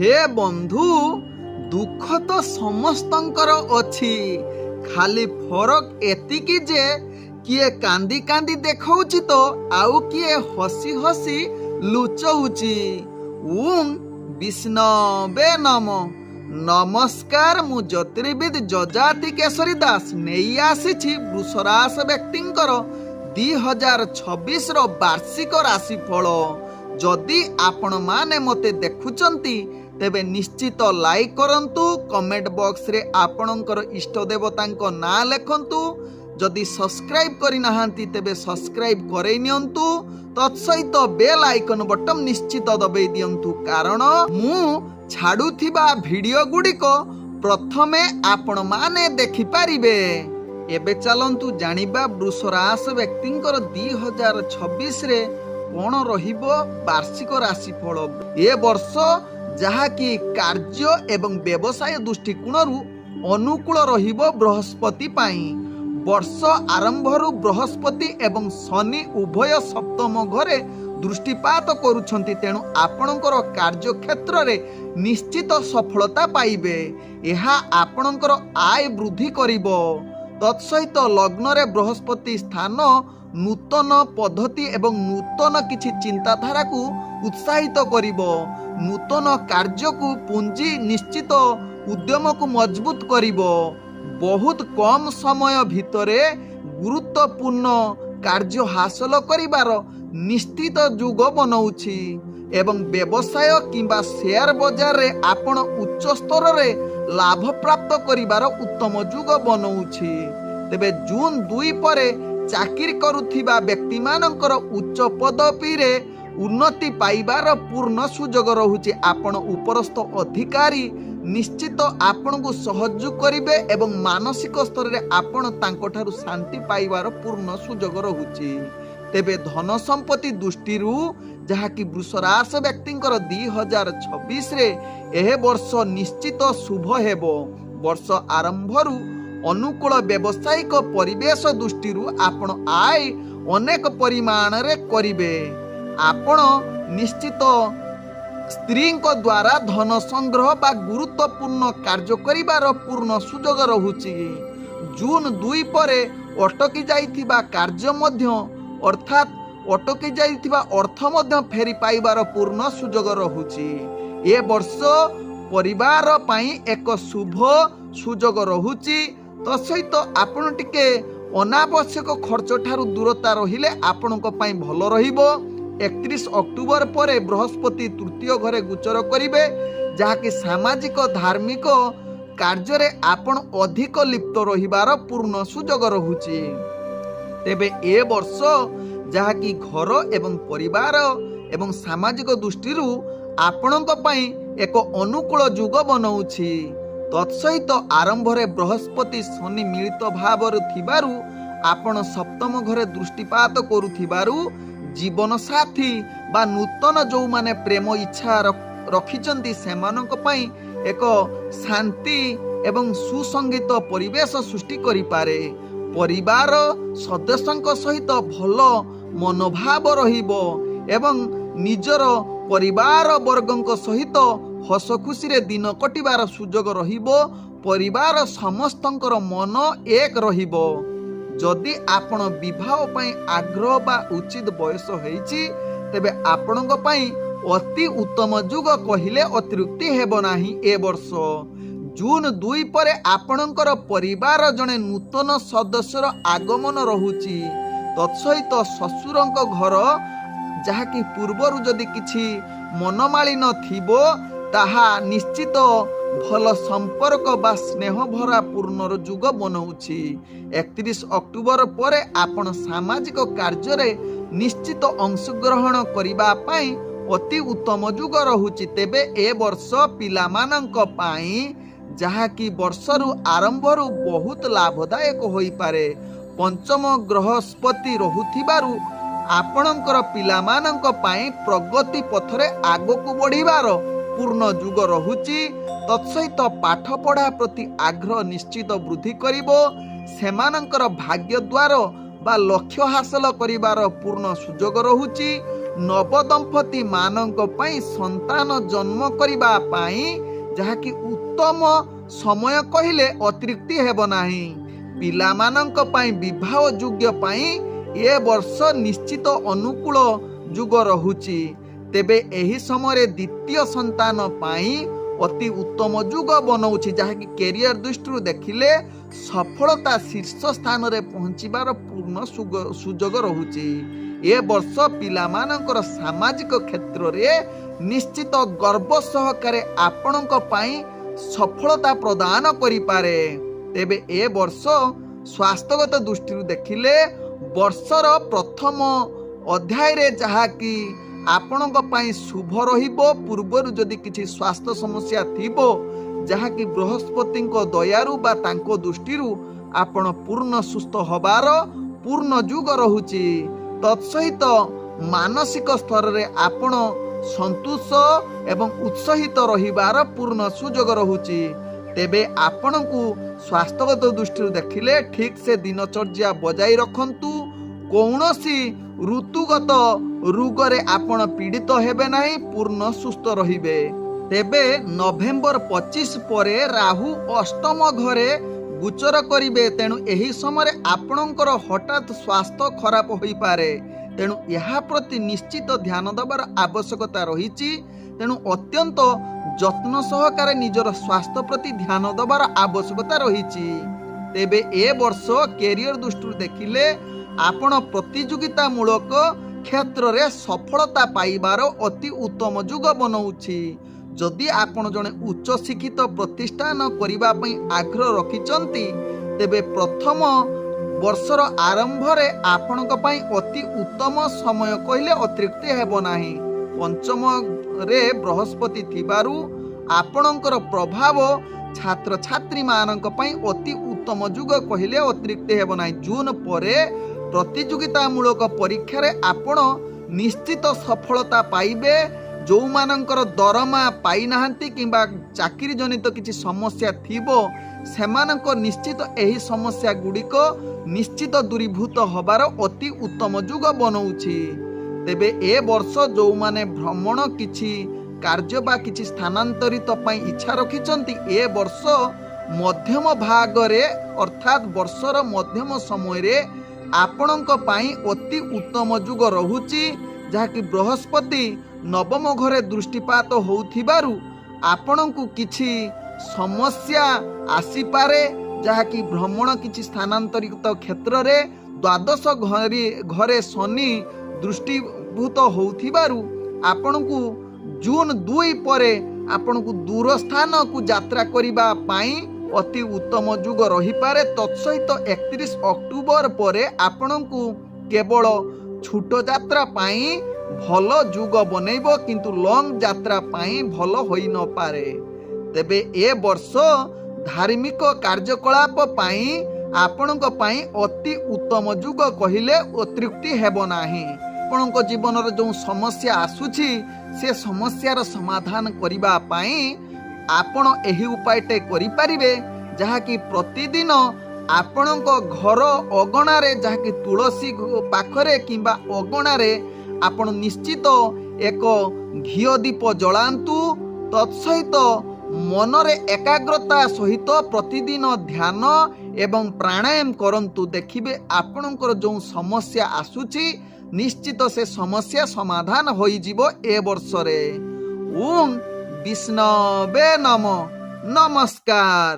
हे बंधु दुख तो समस्तंकर अछि, खाली फरक एतिकी जे किए कांदी कांदी देखौछि तो आउ किए हसी हसी लुचौछि। ओम विष्णवे नमो। नमस्कार, मु ज्योतिर्विद जजाति केशरी दास नेई आसीछि वृषराश व्यक्तिंकर 2026 रो वार्षिक राशिफल। जदि आपण माने मते देखुचंती तेबे निश्चित लाइक करंतु, कमेंट बॉक्स रे आपणकर इष्ट देवतांको नाम लेखंतु। जदि सब्सक्राइब करि नाहांती तेबे सब्सक्राइब करै नियंतु। तत्सहित बेल आइकन बटन निश्चित दबाई दियंतु, कारण मु छाड़ुथिबा वीडियो गुड़िक प्रथमे आपण माने देखि पारिबे। एबे चलंतु जानिबा वृषराश व्यक्तिंकर 2026 रे कोन रहिबो वार्षिक राशिफल। ए वर्ष जहाँकि कार्य एवं व्यवसाय दृष्टिकोणरू अनुकूल रहिबो बृहस्पति पाई। वर्ष आरंभरू बृहस्पति एवं शनि उभय सप्तम घरे दृष्टिपात करुछंती, तेणु आपणकर कार्य क्षेत्र रे निश्चित सफलता पाइबे। एहा आपणकर आय वृद्धि करिबो। तत्सहित लग्न रे बृहस्पति स्थान नूतन पद्धति एवं नूतन किछि चिंताधारा को उत्साहित करिबो। नूतन कार्य को पुंजी निश्चित उद्यम को मजबूत करिबो। बहुत कम समय भितरे गुरुत्वपूर्ण कार्य हासिल करिबार निश्चित जुग बनौछि एवं व्यवसाय किंबा शेयर बाजार रे आपण उच्च स्तर रे लाभ प्राप्त करिबार उत्तम जुग बनौछि। तेबे जून 2 परे चाकरी करुथिबा व्यक्ति मानकर उच्च पदवी रे उन्नति पाइबार पूर्ण सुजोग रहुछि। आपण उपरस्थ अधिकारी निश्चित आपण को सहयोग करिवे एवं मानसिक स्तर रे आपण तांको ठारू शांति पाइबार पूर्ण सुजोग रहुछि। तेबे धन संपत्ति दृष्टिरू जहाँकि वृषराश व्यक्तिंकर 2026 रे एहे वर्ष निश्चित शुभ हेबो। वर्ष आरंभरू अनुकूल व्यावसायिक परिवेश दृष्टिरू आपण आय अनेक परिमाण रे करिवे। आपण निश्चित स्त्री द्वारा धन संग्रह बा गुरुत्वपूर्ण कार्य करिबार पूर्ण सुजोग रहुछि। जून 2 परे अटकी जाइथिबा कार्य मध्य अर्थात अटकी जाइथिबा अर्थ मध्य फेरी पाइबार पूर्ण सुजोग रहुछि। ए वर्ष परिवार पाई एक शुभ सुजोग रहुछि। तसहित आपण टिके अनावश्यक खर्च ठारू दूरता रहिले आपणक पाई भलो रहिबो। 31 अक्टोबर परे बृहस्पति तृतीय घरे गोचर करिवे, जहाँकि सामाजिक धार्मिक कार्य रे आपण अधिक लिप्त रहिबार पूर्ण सुजोग रहुछि। तेबे ए वर्ष जहाँकि घर एवं परिवार एवं सामाजिक दृष्टिरू आपणक पाई एक अनुकूल जुग बनौछि। तत्सहित आरंभ रे बृहस्पति शनि मिलित भावर थिबारु आपण सप्तम घरे दृष्टिपात करुथिबारु जीवन साथी बा नूतन जो माने प्रेम इच्छा रखिचंती सेमानक पई एक शांति एवं सुसंगीत परिवेश सृष्टि करि पारे। परिवार सदस्यंक सहित भल मनोभाव रहिबो एवं निजर परिवार वर्गंक सहित हस खुशी रे दिन कटिबार सुजोग रहिबो। परिवार समस्तंकर मन एक रहिबो। जदि आपण विवाह पई आग्रह बा उचित बयस होईछि तेबे आपणक पई अति उत्तम जुग कहिले अतिरिक्ति हेबो नाही। ए वर्ष जून 2 परे आपणकर परिवार जने नूतन सदस्यर आगमन रहुछि। तत्सहित ससुरंक घर जहाँकि पूर्वरु जदि किछि मनमालिन थिबो ताहा निश्चित भल संपर्क बा स्नेह भरा पूर्ण जुग बनौछि। 31 अक्टोबर परे आपण सामाजिक कार्य रे निश्चित अंशग्रहण करिबा पई अति उत्तम जुग रहुछि। तेबे ए वर्ष पिलामानंक पाई जहाँकि वर्षरु आरंभरु बहुत लाभदायक होई पारे। पंचम बृहस्पति रहुथिबारु आपणकर पिलामानंक पाई प्रगति पथरे आगकु बढ़िबार पूर्ण जुग रहुछि। तत्सहित पाठ पढ़ा प्रति आग्रह निश्चित वृद्धि करिबो। सेमानंकर भाग्य द्वार बा लक्ष्य हासिल करिबार पूर्ण सुजोग रहुछि। ନବଦମ୍ପତି ମାନଙ୍କ ପାଇଁ ସନ୍ତାନ ଜନ୍ମ କରିବା ପାଇଁ, ଯାହାକି ଉତ୍ତମ ସମୟ କହିଲେ ଅତ୍ୟୁକ୍ତି ହେବ ନାହିଁ। ପିଲାମାନଙ୍କ ପାଇଁ ବିବାହ ଯୋଗ୍ୟ ପାଇଁ ଏ ବର୍ଷ ନିଶ୍ଚିତ ଅନୁକୂଳ ଯୁଗ ରହୁଛି। ତେବେ ଏହି ସମୟରେ ଦ୍ୱିତୀୟ ସନ୍ତାନ ପାଇଁ ଅତି ଉତ୍ତମ ଯୁଗ ବନଉଛି, ଯାହାକି କ୍ୟାରିୟର ଦୃଷ୍ଟିରୁ ଦେଖିଲେ ସଫଳତା ଶୀର୍ଷ ସ୍ଥାନରେ ପହଞ୍ଚିବାର ପୂର୍ଣ୍ଣ ସୁଯୋଗ ରହୁଛି। ଏ ବର୍ଷ ପିଲାମାନଙ୍କର ସାମାଜିକ କ୍ଷେତ୍ରରେ ନିଶ୍ଚିତ ଗର୍ବ ସହକାରେ ଆପଣଙ୍କ ପାଇଁ ସଫଳତା ପ୍ରଦାନ କରିପାରେ। ତେବେ ଏ ବର୍ଷ ସ୍ୱାସ୍ଥ୍ୟଗତ ଦୃଷ୍ଟିରୁ ଦେଖିଲେ ବର୍ଷର ପ୍ରଥମ ଅଧ୍ୟାୟରେ ଯାହାକି ଆପଣଙ୍କ ପାଇଁ ଶୁଭ ରହିବ। ପୂର୍ବରୁ ଯଦି କିଛି ସ୍ୱାସ୍ଥ୍ୟ ସମସ୍ୟା ଥିବ, ଯାହାକି ବୃହସ୍ପତିଙ୍କ ଦୟାରୁ ବା ତାଙ୍କ ଦୃଷ୍ଟିରୁ ଆପଣ ପୂର୍ଣ୍ଣ ସୁସ୍ଥ ହେବାର ପୂର୍ଣ୍ଣ ଯୁଗ ରହୁଛି। ତତ୍ସହିତ ମାନସିକ ସ୍ତରରେ ଆପଣ ସନ୍ତୋଷ ଏବଂ ଉତ୍ସାହିତ ରହିବାର ପୂର୍ଣ୍ଣ ସୁଯୋଗ ରହୁଛି। ତେବେ ଆପଣଙ୍କୁ ସ୍ୱାସ୍ଥ୍ୟଗତ ଦୃଷ୍ଟିରୁ ଦେଖିଲେ ଠିକ୍ ସେ ଦିନଚର୍ଯ୍ୟା ବଜାଇ ରଖନ୍ତୁ। କୌଣସି ଋତୁଗତ ରୋଗରେ ଆପଣ ପୀଡ଼ିତ ହେବେ ନାହିଁ, ପୂର୍ଣ୍ଣ ସୁସ୍ଥ ରହିବେ। ତେବେ ନଭେମ୍ବର 25 ପରେ ରାହୁ ଅଷ୍ଟମ ଘରେ ଗୋଚର କରିବେ। ତେଣୁ ଏହି ସମୟରେ ଆପଣଙ୍କର ହଠାତ୍ ସ୍ୱାସ୍ଥ୍ୟ ଖରାପ ହୋଇପାରେ। ତେଣୁ ଏହା ପ୍ରତି ନିଶ୍ଚିତ ଧ୍ୟାନ ଦେବାର ଆବଶ୍ୟକତା ରହିଛି। ତେଣୁ ଅତ୍ୟନ୍ତ ଯତ୍ନ ସହକାରେ ନିଜର ସ୍ୱାସ୍ଥ୍ୟ ପ୍ରତି ଧ୍ୟାନ ଦେବାର ଆବଶ୍ୟକତା ରହିଛି। ତେବେ ଏ ବର୍ଷ କ୍ୟାରିୟର ଦୃଷ୍ଟିରୁ ଦେଖିଲେ ଆପଣ ପ୍ରତିଯୋଗିତାମୂଳକ କ୍ଷେତ୍ରରେ ସଫଳତା ପାଇବାର ଅତି ଉତ୍ତମ ଯୁଗ ବନଉଛି। ଯଦି ଆପଣ ଜଣେ ଉଚ୍ଚ ଶିକ୍ଷିତ ପ୍ରତିଷ୍ଠାନ କରିବା ପାଇଁ ଆଗ୍ରହ ରଖିଛନ୍ତି, ତେବେ ପ୍ରଥମ ବର୍ଷର ଆରମ୍ଭରେ ଆପଣଙ୍କ ପାଇଁ ଅତି ଉତ୍ତମ ସମୟ କହିଲେ ଅତ୍ୟୁକ୍ତି ହେବ ନାହିଁ। ପଞ୍ଚମରେ ବୃହସ୍ପତି ଥିବାରୁ ଆପଣଙ୍କର ପ୍ରଭାବ ଛାତ୍ରଛାତ୍ରୀମାନଙ୍କ ପାଇଁ ଅତି ଉତ୍ତମ ଯୁଗ କହିଲେ ଅତ୍ୟୁକ୍ତି ହେବ ନାହିଁ। ଜୁନ ପରେ ପ୍ରତିଯୋଗିତାମୂଳକ ପରୀକ୍ଷାରେ ଆପଣ ନିଶ୍ଚିତ ସଫଳତା ପାଇବେ। ଯେଉଁମାନଙ୍କର ଦରମା ପାଇନାହାନ୍ତି କିମ୍ବା ଚାକିରି ଜନିତ କିଛି ସମସ୍ୟା ଥିବ, ସେମାନଙ୍କ ନିଶ୍ଚିତ ଏହି ସମସ୍ୟା ଗୁଡ଼ିକ ନିଶ୍ଚିତ ଦୂରୀଭୂତ ହେବାର ଅତି ଉତ୍ତମ ଯୁଗ ବନଉଛି। ତେବେ ଏ ବର୍ଷ ଯେଉଁମାନେ ଭ୍ରମଣ କିଛି କାର୍ଯ୍ୟ ବା କିଛି ସ୍ଥାନାନ୍ତରିତ ପାଇଁ ଇଚ୍ଛା ରଖିଛନ୍ତି, ଏ ବର୍ଷ ମଧ୍ୟମ ଭାଗରେ ଅର୍ଥାତ୍ ବର୍ଷର ମଧ୍ୟମ ସମୟରେ ଆପଣଙ୍କ ପାଇଁ ଅତି ଉତ୍ତମ ଯୁଗ ରହୁଛି। ଯାହାକି ବୃହସ୍ପତି ନବମ ଘରେ ଦୃଷ୍ଟିପାତ ହେଉଥିବାରୁ ଆପଣଙ୍କୁ କିଛି ସମସ୍ୟା ଆସିପାରେ, ଯାହାକି ଭ୍ରମଣ କିଛି ସ୍ଥାନାନ୍ତରିତ କ୍ଷେତ୍ରରେ ଦ୍ୱାଦଶ ଘରେ ଶନି ଦୃଷ୍ଟିଭୂତ ହେଉଥିବାରୁ ଆପଣଙ୍କୁ ଜୁନ 2 ପରେ ଆପଣଙ୍କୁ ଦୂର ସ୍ଥାନକୁ ଯାତ୍ରା କରିବା ପାଇଁ ଅତି ଉତ୍ତମ ଯୁଗ ରହିପାରେ। ତତ୍ସହିତ 31 ଅକ୍ଟୋବର ପରେ ଆପଣଙ୍କୁ କେବଳ ଛୋଟ ଯାତ୍ରା ପାଇଁ ଭଲ ଯୁଗ ବନେଇବ, କିନ୍ତୁ ଲଙ୍ଗ ଯାତ୍ରା ପାଇଁ ଭଲ ହୋଇନପାରେ। ତେବେ ଏ ବର୍ଷ ଧାର୍ମିକ କାର୍ଯ୍ୟକଳାପ ପାଇଁ ଆପଣଙ୍କ ପାଇଁ ଅତି ଉତ୍ତମ ଯୁଗ କହିଲେ ଅତ୍ୟୁକ୍ତି ହେବ ନାହିଁ। ଆପଣଙ୍କ ଜୀବନରେ ଯେଉଁ ସମସ୍ୟା ଆସୁଛି, ସେ ସମସ୍ୟାର ସମାଧାନ କରିବା ପାଇଁ ଆପଣ ଏହି ଉପାୟଟେ କରିପାରିବେ, ଯାହାକି ପ୍ରତିଦିନ ଆପଣଙ୍କ ଘର ଅଗଣାରେ, ଯାହାକି ତୁଳସୀ ପାଖରେ କିମ୍ବା ଅଗଣାରେ ଆପଣ ନିଶ୍ଚିତ ଏକ ଘିଅ ଦୀପ ଜଳାନ୍ତୁ। ତତ୍ସହିତ ମନରେ ଏକାଗ୍ରତା ସହିତ ପ୍ରତିଦିନ ଧ୍ୟାନ ଏବଂ ପ୍ରାଣାୟାମ କରନ୍ତୁ। ଦେଖିବେ ଆପଣଙ୍କର ଯେଉଁ ସମସ୍ୟା ଆସୁଛି, ନିଶ୍ଚିତ ସେ ସମସ୍ୟା ସମାଧାନ ହୋଇଯିବ ଏ ବର୍ଷରେ। ଓಂ ବିଷ୍ଣବେ ନମଃ। ନମସ୍କାର।